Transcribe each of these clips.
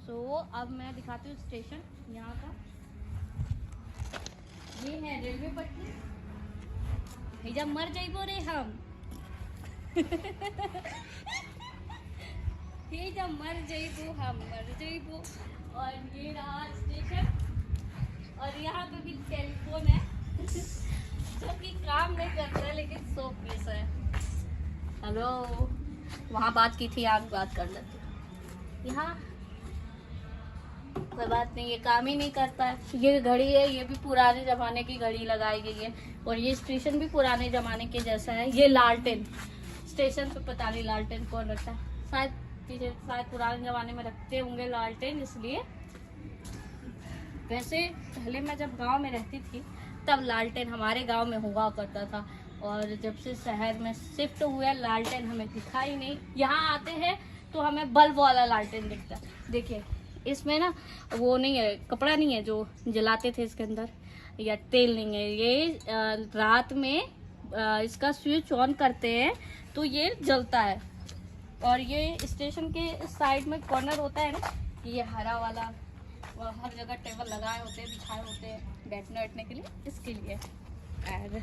अब मैं दिखाती हूँ स्टेशन यहाँ का। ये है रेलवे पटरी। जब मर जाइबो रे हम ये जब मर जाइबो हम मर जाइबो। और ये रहा स्टेशन, और यहाँ पे भी टेलीफोन है जो कि काम नहीं करता है लेकिन 100 पीस है। हेलो, वहाँ बात की थी, आज बात कर लेते। यहाँ कोई बात नहीं, ये काम ही नहीं करता है। ये घड़ी है, ये भी पुराने जमाने की घड़ी लगाई गई है, और ये स्टेशन भी पुराने जमाने के जैसा है। ये लालटेन स्टेशन पे, पता नहीं लालटेन कौन रखता है, शायद पुराने जमाने में रखते होंगे लालटेन, इसलिए। वैसे पहले मैं जब गांव में रहती थी तब लालटेन हमारे गांव में हुआ करता था, और जब से शहर में शिफ्ट हुआ लालटेन हमें दिखा ही नहीं। यहाँ आते हैं तो हमें बल्ब वाला लालटेन दिखता है। देखिए इसमें ना वो नहीं है, कपड़ा नहीं है जो जलाते थे इसके अंदर, या तेल नहीं है। ये रात में इसका स्विच ऑन करते हैं तो ये जलता है। और ये स्टेशन के साइड में कॉर्नर होता है ना, ये हरा वाला, हर जगह टेबल लगाए होते हैं, बिछाए होते हैं बैठने बैठने के लिए, इसके लिए। और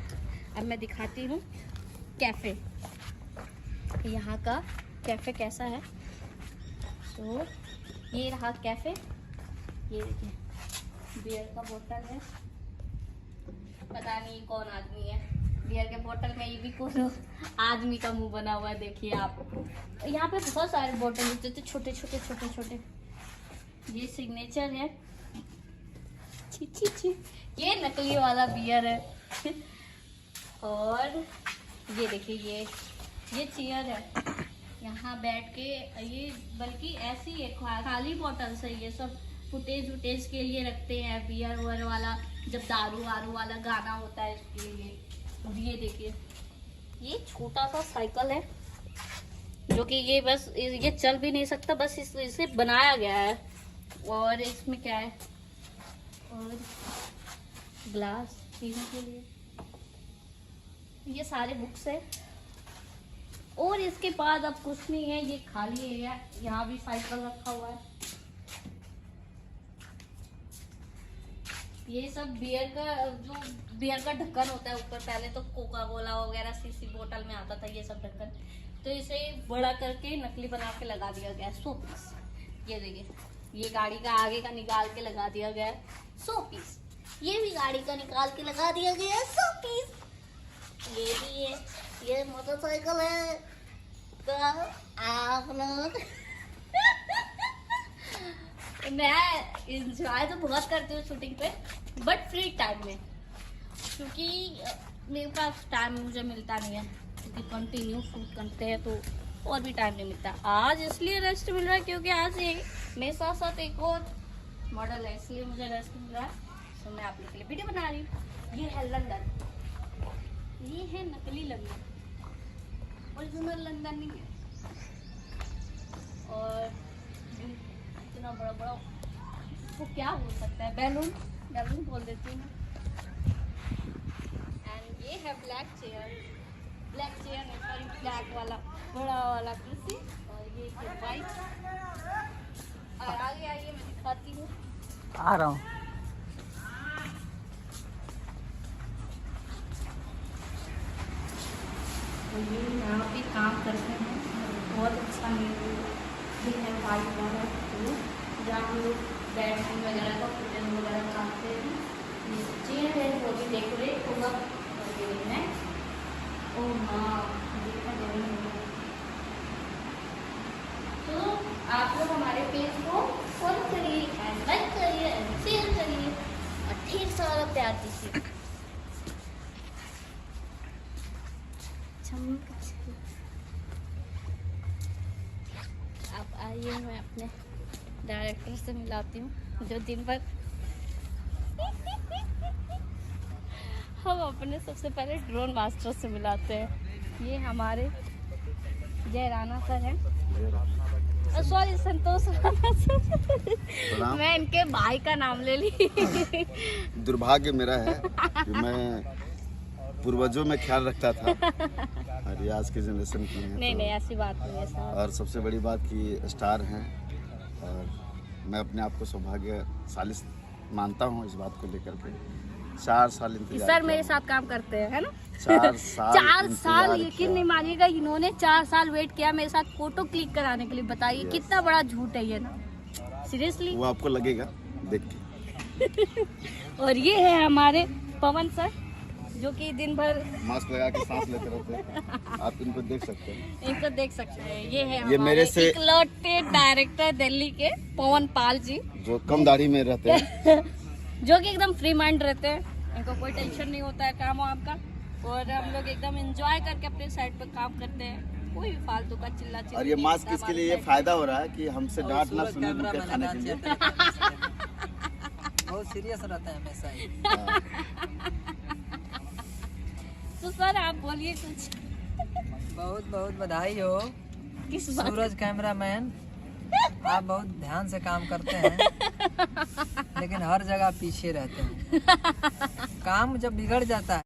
अब मैं दिखाती हूँ कैफ़े, यहाँ का कैफ़े कैसा है। तो ये रहा कैफ़े, ये देखिए बियर का बोतल है, पता नहीं कौन आदमी है। बियर के बोतल में ये भी कौन आदमी का मुंह बना हुआ है, देखिए आप। यहाँ पे बहुत सारे बोतल होते थे, छोटे छोटे छोटे छोटे। ये सिग्नेचर है, छी छी छी। ये नकली वाला बियर है। और ये देखिए ये चेयर है, यहाँ बैठ के ये, बल्कि ऐसी है खाली बोतल से, ये सब फुटेज के लिए रखते हैं, बियर वुयर वाला, जब दारू वारू वाला गाना होता है इसके लिए। और ये देखिए ये छोटा सा साइकिल है, जो कि ये बस ये चल भी नहीं सकता, बस इसे बनाया गया है। और इसमें क्या है, और ग्लास पीने के लिए, ये सारे बुक्स है। और इसके बाद अब कुछ नहीं है, ये खाली एरिया। यहाँ भी साइकिल रखा हुआ है। ये सब बियर का ढक्कन होता है ऊपर। पहले तो कोका कोला वगैरह सीसी बोतल में आता था ये सब ढक्कन, तो इसे बड़ा करके नकली बना के लगा दिया गया 100 पीस। ये देखिए, ये गाड़ी का आगे का निकाल के लगा दिया गया 100 पीस। ये भी गाड़ी का निकाल के लगा दिया गया 100 पीस। ये भी है, ये मोटरसाइकिल है। तो आप लोग मैं इंजॉय तो बहुत करती हूँ शूटिंग पे, बट फ्री टाइम में, क्योंकि मेरे पास टाइम मुझे मिलता नहीं है, क्योंकि कंटिन्यू शूट करते हैं तो और भी टाइम नहीं मिलता। आज इसलिए रेस्ट मिल रहा है क्योंकि आज मेरे साथ साथ एक और मॉडल है, इसलिए मुझे रेस्ट मिल रहा है। तो मैं आप लोग के लिए वीडियो बना रही हूँ। ये है लंदन, ये है नकली लंदन, ओरिजिनल लंदन नहीं है। और इतना बड़ा बड़ा वो क्या हो सकता है, बैलून बोल देती हूँ। एंड ये है ब्लैक चेयर नहीं, सॉरी, ब्लैक वाला बड़ा वाला कुर्सी। और ये वाइट। और आगे आइए मैं दिखाती हूँ, आ रहा हूँ। तो ये यहाँ पे काम करते हैं, बहुत अच्छा है वाइट वाला, जहाँ हम लोग बेडरूम वगैरह का किचन वगैरह खाते हैं। ये चेयर है, वो भी डेकोरेट होगा। और ये है, ओ हाँ, देखा जरूर होगा। तो आप लोग हमारे पेज को फॉलो करिए, एंड लाइक करिए, एंड शेयर करिए, और ढेर सारा प्यार दीजिए। आप आइए, मैं अपने डायरेक्टर से मिलाती हूँ, जो दिन भर हम अपने सबसे पहले ड्रोन मास्टर से मिलाते हैं। ये हमारे जय राणा सर हैं, सॉरी संतोष राणा सर, मैं इनके भाई का नाम ले ली। दुर्भाग्य मेरा है कि मैं पूर्वजों में ख्याल रखता था, और ये आज की जनरेशन की है। नहीं नहीं, ऐसी बात नहीं है सर। और सबसे बड़ी बात कि स्टार हैं, और मैं अपने आप को सौभाग्यशाली मानता हूँ इस बात को लेकर के। 4 साल इंतजार सर किया मेरे हूँ। साथ काम करते हैं, है ना? 4 साल 4 इंतजार साल, किया। यकीन नहीं मानिएगा, इन्होंने 4 साल वेट किया मेरे साथ फोटो क्लिक कराने के लिए। बताइए Yes. कितना बड़ा झूठ है ये ना, सीरियसली। वो आपको लगेगा देख के। और ये है हमारे पवन सर, जो कि दिन भर मास्क लगा के सांस लेते रहते हैं। आप इनको देख सकते हैं। इनको देख सकते हैं। ये है ये हमारे मेरे से- इकलौते डायरेक्टर दिल्ली के पवन पाल जी, जो कम दाढ़ी में रहते हैं। जो कि एकदम फ्री माइंड रहते हैं। इनको कोई टेंशन नहीं होता है काम वाम का, और हम लोग एकदम एंजॉय करके अपने साइड पे काम करते हैं। कोई भी फालतू का चिल्ला चिल्ली और ये नहीं मास्क होता इसके लिए हमारे ये फायदा हो रहा है कि हमसे डांट ना सुने कैमरा उनके मैन खाने के लिए। बहुत सीरियस रहता है हमेशा ही। हाँ। तो सर आप बोलिए कुछ। बहुत बहुत बधाई हो किस बात? सूरज कैमरामैन, आप बहुत ध्यान से काम करते हैं लेकिन हर जगह पीछे रहते हैं। काम जब बिगड़ जाता है